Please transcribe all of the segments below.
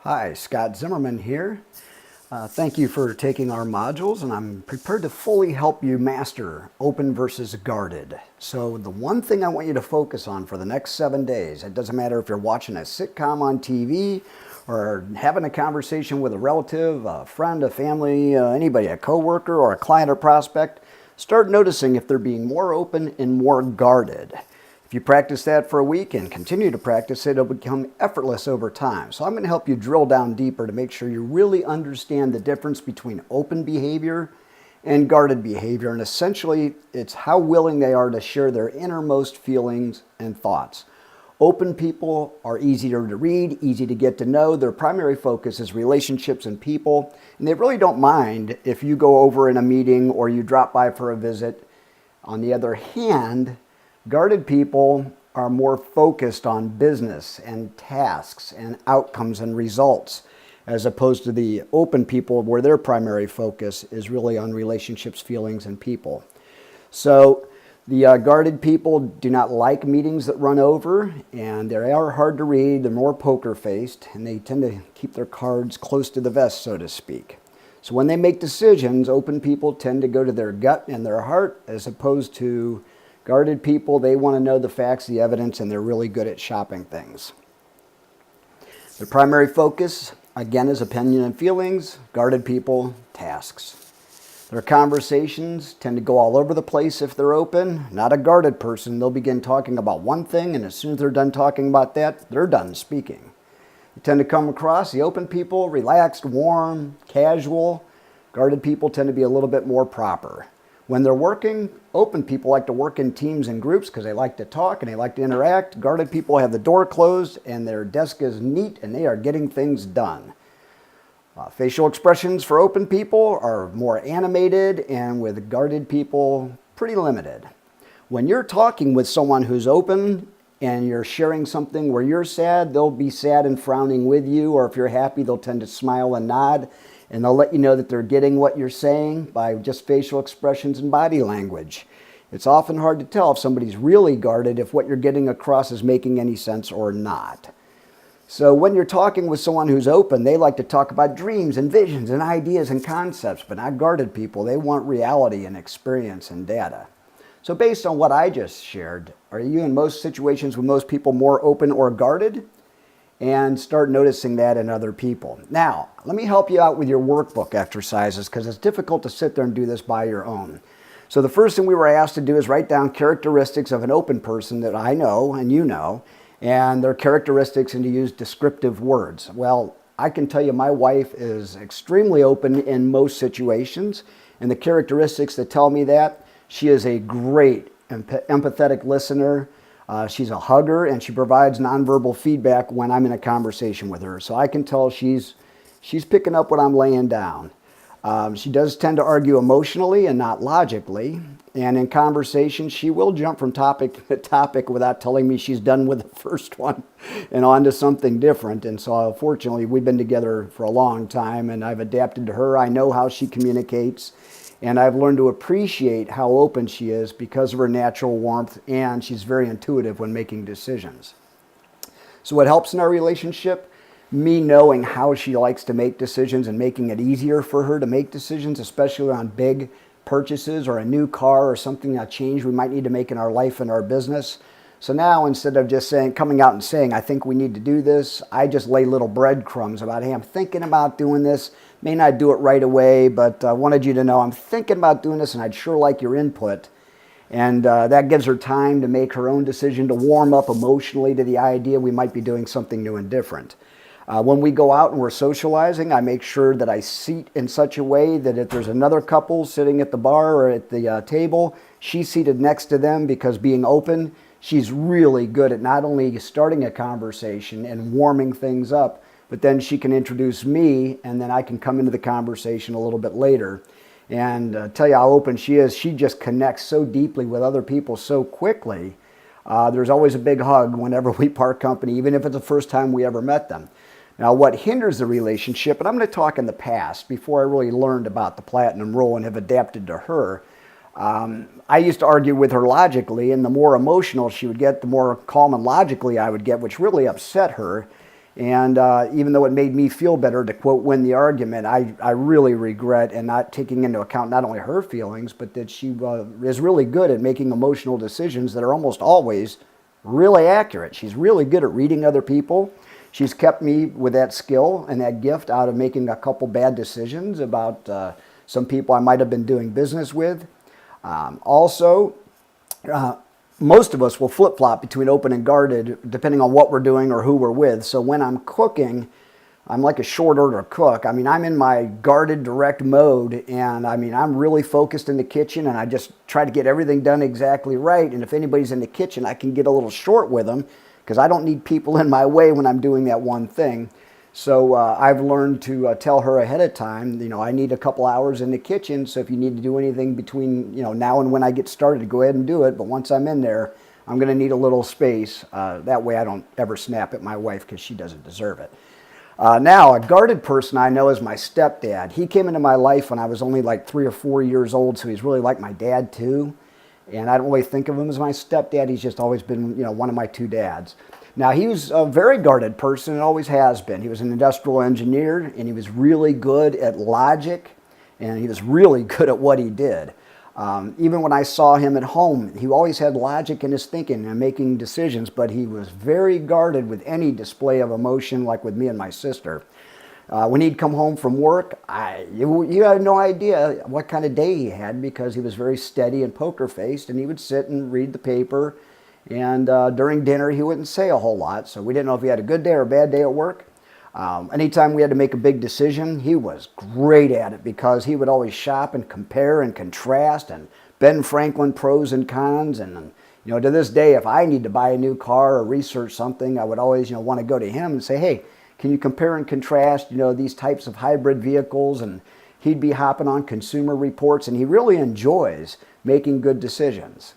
Hi, Scott Zimmerman here. Thank you for taking our modules, and I'm prepared to fully help you master open versus guarded. So the one thing I want you to focus on for the next 7 days, it doesn't matter if you're watching a sitcom on TV or having a conversation with a relative, a friend, a family, anybody, a coworker or a client or prospect, start noticing if they're being more open and more guarded. If you practice that for a week and continue to practice it, it'll become effortless over time. So I'm going to help you drill down deeper to make sure you really understand the difference between open behavior and guarded behavior. And essentially, it's how willing they are to share their innermost feelings and thoughts. Open people are easier to read, easy to get to know. Their primary focus is relationships and people. And they really don't mind if you go over in a meeting or you drop by for a visit. On the other hand, guarded people are more focused on business and tasks and outcomes and results, as opposed to the open people where their primary focus is really on relationships, feelings, and people. So the guarded people do not like meetings that run over, and they are hard to read. They're more poker-faced, and they tend to keep their cards close to the vest, so to speak. So when they make decisions, open people tend to go to their gut and their heart, as opposed to guarded people. They want to know the facts, the evidence, and they're really good at shopping things. Their primary focus, again, is opinion and feelings. Guarded people, tasks. Their conversations tend to go all over the place if they're open. Not a guarded person. They'll begin talking about one thing, and as soon as they're done talking about that, they're done speaking. You tend to come across the open people, relaxed, warm, casual. Guarded people tend to be a little bit more proper. When they're working, open people like to work in teams and groups because they like to talk and they like to interact. Guarded people have the door closed and their desk is neat and they are getting things done. Facial expressions for open people are more animated, and with guarded people, pretty limited. When you're talking with someone who's open and you're sharing something where you're sad, they'll be sad and frowning with you, or if you're happy, they'll tend to smile and nod. And they'll let you know that they're getting what you're saying by just facial expressions and body language. It's often hard to tell if somebody's really guarded if what you're getting across is making any sense or not. So when you're talking with someone who's open, they like to talk about dreams and visions and ideas and concepts, but not guarded people. They want reality and experience and data. So based on what I just shared, are you in most situations with most people more open or guarded? And start noticing that in other people. Now, let me help you out with your workbook exercises because it's difficult to sit there and do this by your own. So the first thing we were asked to do is write down characteristics of an open person that I know and you know, and their characteristics, and to use descriptive words. Well, I can tell you my wife is extremely open in most situations, and the characteristics that tell me that: she is a great empathetic listener. She's a hugger, and she provides nonverbal feedback when I'm in a conversation with her. So I can tell she's picking up what I'm laying down. She does tend to argue emotionally and not logically. And in conversation, she will jump from topic to topic without telling me she's done with the first one and on to something different. And so fortunately, we've been together for a long time, and I've adapted to her. I know how she communicates. And I've learned to appreciate how open she is because of her natural warmth, and she's very intuitive when making decisions. So what helps in our relationship? Me knowing how she likes to make decisions and making it easier for her to make decisions, especially on big purchases or a new car or something, a change we might need to make in our life and our business. So now, instead of just coming out and saying, I think we need to do this, I just lay little breadcrumbs about, hey, I'm thinking about doing this. May not do it right away, but I wanted you to know I'm thinking about doing this, and I'd sure like your input. And that gives her time to make her own decision, to warm up emotionally to the idea we might be doing something new and different. When we go out and we're socializing, I make sure that I seat in such a way that if there's another couple sitting at the bar or at the table, she's seated next to them, because being open, she's really good at not only starting a conversation and warming things up, but then she can introduce me, and then I can come into the conversation a little bit later. And tell you how open she is. She just connects so deeply with other people so quickly. There's always a big hug whenever we part company, even if it's the first time we ever met them. Now, what hinders the relationship, and I'm going to talk in the past, before I really learned about the platinum rule and have adapted to her, I used to argue with her logically, and the more emotional she would get, the more calm and logically I would get, which really upset her. And even though it made me feel better to, quote, win the argument, I really regret and not taking into account not only her feelings, but that she is really good at making emotional decisions that are almost always really accurate. She's really good at reading other people. She's kept me with that skill and that gift out of making a couple bad decisions about some people I might have been doing business with. Also, most of us will flip-flop between open and guarded depending on what we're doing or who we're with. So when I'm cooking, I'm like a short order cook. I mean, I'm in my guarded direct mode, and I mean, I'm really focused in the kitchen, and I just try to get everything done exactly right. And if anybody's in the kitchen, I can get a little short with them because I don't need people in my way when I'm doing that one thing. So I've learned to tell her ahead of time, I need a couple hours in the kitchen, so if you need to do anything between, now and when I get started, go ahead and do it. But once I'm in there, I'm going to need a little space. That way I don't ever snap at my wife because she doesn't deserve it. Now, a guarded person I know is my stepdad. He came into my life when I was only like 3 or 4 years old, so he's really like my dad too. And I don't really think of him as my stepdad. He's just always been, one of my two dads. Now, he was a very guarded person and always has been. He was an industrial engineer, and he was really good at logic, and he was really good at what he did. Even when I saw him at home, he always had logic in his thinking and making decisions, but he was very guarded with any display of emotion, like with me and my sister. When he'd come home from work, you had no idea what kind of day he had because he was very steady and poker-faced, and he would sit and read the paper. And during dinner, he wouldn't say a whole lot, so we didn't know if he had a good day or a bad day at work. Anytime we had to make a big decision, he was great at it because he would always shop and compare and contrast and Ben Franklin pros and cons. And to this day, if I need to buy a new car or research something, I would always want to go to him and say, hey, can you compare and contrast these types of hybrid vehicles? And he'd be hopping on Consumer Reports, and he really enjoys making good decisions.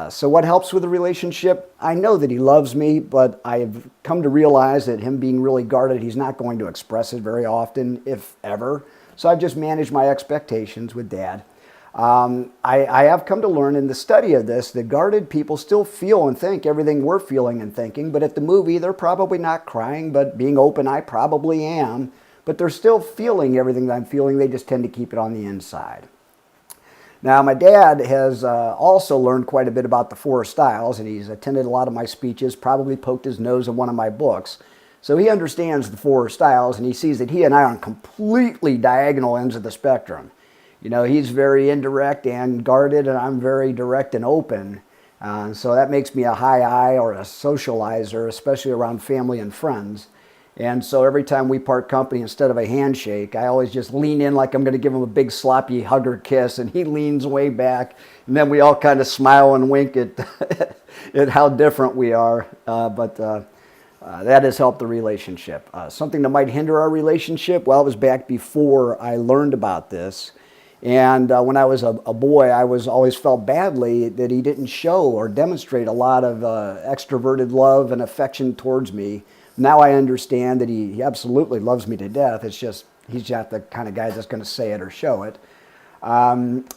So what helps with the relationship? I know that he loves me, but I've come to realize that him being really guarded, he's not going to express it very often, if ever. So I've just managed my expectations with Dad. I have come to learn in the study of this that guarded people still feel and think everything we're feeling and thinking, but at the movie, they're probably not crying, but being open, I probably am. But they're still feeling everything that I'm feeling. They just tend to keep it on the inside. Now, my dad has also learned quite a bit about the 4 styles, and he's attended a lot of my speeches, probably poked his nose in one of my books. So he understands the 4 styles, and he sees that he and I are on completely diagonal ends of the spectrum. He's very indirect and guarded, and I'm very direct and open. So that makes me a high I or a socializer, especially around family and friends. And so every time we part company, instead of a handshake, I always just lean in like I'm going to give him a big sloppy hug or kiss, and he leans way back, and then we all kind of smile and wink at, at how different we are. But that has helped the relationship. Something that might hinder our relationship, well, it was back before I learned about this. And when I was a boy, I always felt badly that he didn't show or demonstrate a lot of extroverted love and affection towards me. Now I understand that he absolutely loves me to death. It's just he's not the kind of guy that's going to say it or show it.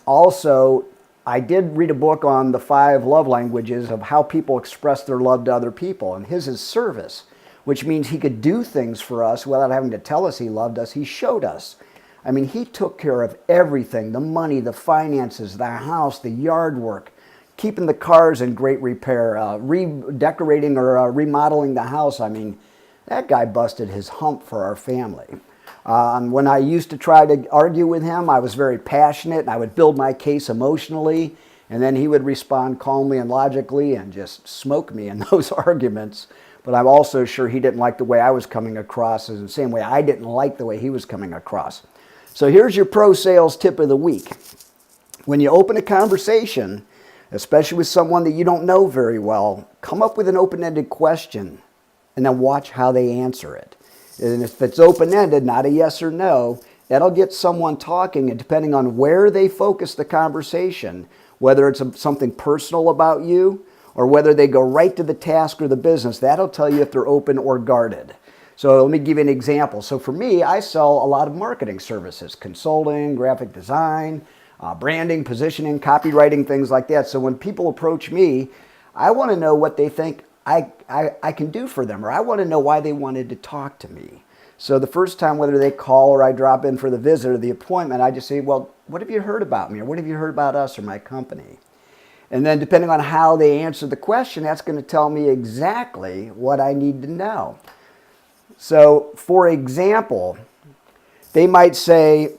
Also, I did read a book on the 5 love languages of how people express their love to other people, and his is service, which means he could do things for us without having to tell us he loved us. He showed us. I mean, he took care of everything, the money, the finances, the house, the yard work, keeping the cars in great repair, redecorating or remodeling the house. I mean, that guy busted his hump for our family. When I used to try to argue with him, I was very passionate, and I would build my case emotionally, and then he would respond calmly and logically and just smoke me in those arguments. But I'm also sure he didn't like the way I was coming across, in the same way I didn't like the way he was coming across. So here's your pro sales tip of the week. When you open a conversation, especially with someone that you don't know very well, come up with an open-ended question and then watch how they answer it. And if it's open-ended, not a yes or no, that'll get someone talking, and depending on where they focus the conversation, whether it's something personal about you or whether they go right to the task or the business, that'll tell you if they're open or guarded. So let me give you an example. So for me, I sell a lot of marketing services, consulting, graphic design, branding, positioning, copywriting, things like that. So when people approach me, I want to know what they think I can do for them, or I want to know why they wanted to talk to me. So the first time, whether they call or I drop in for the visit or the appointment, I just say, well, what have you heard about me? Or what have you heard about us or my company? And then depending on how they answer the question, that's going to tell me exactly what I need to know. So for example, they might say,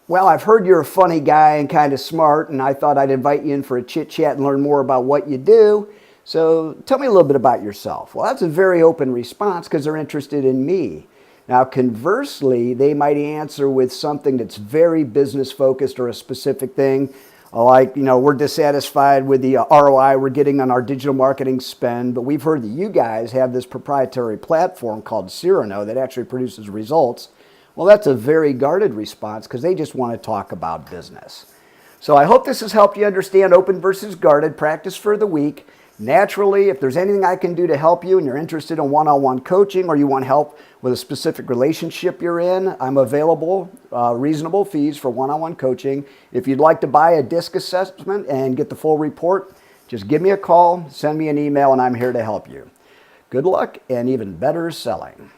well, I've heard you're a funny guy and kind of smart, and I thought I'd invite you in for a chit chat and learn more about what you do. So tell me a little bit about yourself. Well, that's a very open response because they're interested in me. Now, conversely, they might answer with something that's very business focused or a specific thing. Like, we're dissatisfied with the ROI we're getting on our digital marketing spend, but we've heard that you guys have this proprietary platform called Cyrano that actually produces results. Well, that's a very guarded response because they just want to talk about business. So I hope this has helped you understand open versus guarded practice for the week. Naturally, if there's anything I can do to help you and you're interested in one-on-one coaching or you want help with a specific relationship you're in, I'm available, reasonable fees for one-on-one coaching. If you'd like to buy a DISC assessment and get the full report, just give me a call, send me an email, and I'm here to help you. Good luck and even better selling.